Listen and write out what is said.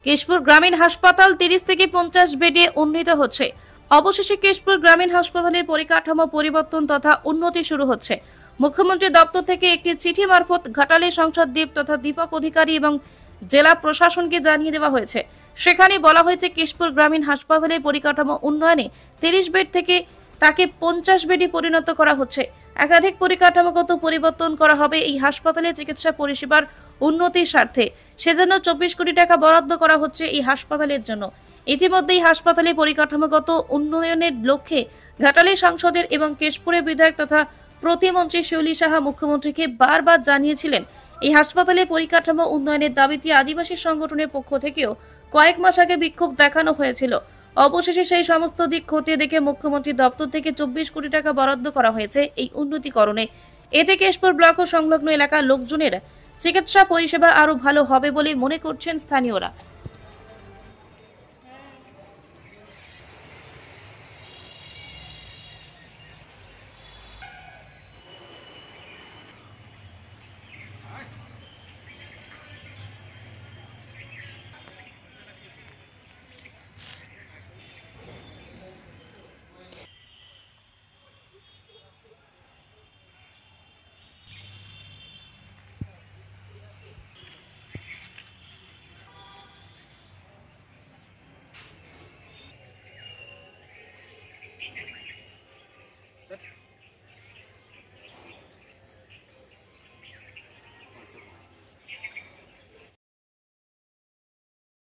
কেশপুর গ্রামীণ হাসপাতাল 30 থেকে 50 বেডে উন্নীত হচ্ছে। অবশেষে কেশপুর গ্রামীণ হাসপাতালের পরিকাঠামো পরিবর্তন তথা উন্নতি শুরু হচ্ছে। মুখ্যমন্ত্রী দপ্তর থেকে একটি চিঠি মারফত ঘাটালে সংসদ দ্বীপ তথা দীপক অধিকারী এবং জেলা প্রশাসনকে জানিয়ে দেওয়া হয়েছে। সেখানে বলা হয়েছে কেশপুর গ্রামীণ হাসপাতালের পরিকাঠামো উন্নয়নে 30 বেড থেকে তাকে 50 বেডে পরিণত করা হচ্ছে। একাধিক পরিকাঠামোগত পরিবর্তন করা হবে এই হাসপাতালে চিকিৎসা পরিষেবার উন্নতির স্বার্থে। সেজন্য 24 কোটি টাকা বরাদ্দ করা হচ্ছে এই হাসপাতালের জন্য। ইতিমধ্যেই হাসপাতালে পরিকাঠামোগত উন্নয়নের লক্ষ্যে ঘাটালে সাংসদের এবং কেশপুরের বিধায়ক তথা প্রতিমন্ত্রী শৈলী সাহা মুখ্যমন্ত্রীকে বারবার জানিয়েছিলেন। এই হাসপাতালে পরিকাঠামো উন্নয়নের দাবিতে আদিবাসী সংগঠনের পক্ষ থেকেও কয়েক মাস আগে বিক্ষোভ দেখানো হয়েছিল। অবশেষে সেই সমস্ত দিক খতিয়ে দেখে মুখ্যমন্ত্রী দপ্তর থেকে 24 কোটি টাকা বরাদ্দ করা হয়েছে এই উন্নতিকরণে। এতে কেশপুর ব্লক ও সংলগ্ন এলাকার লোকজনের চিকিৎসা পরিষেবা আরো ভালো হবে বলে মনে করছেন স্থানীয়রা।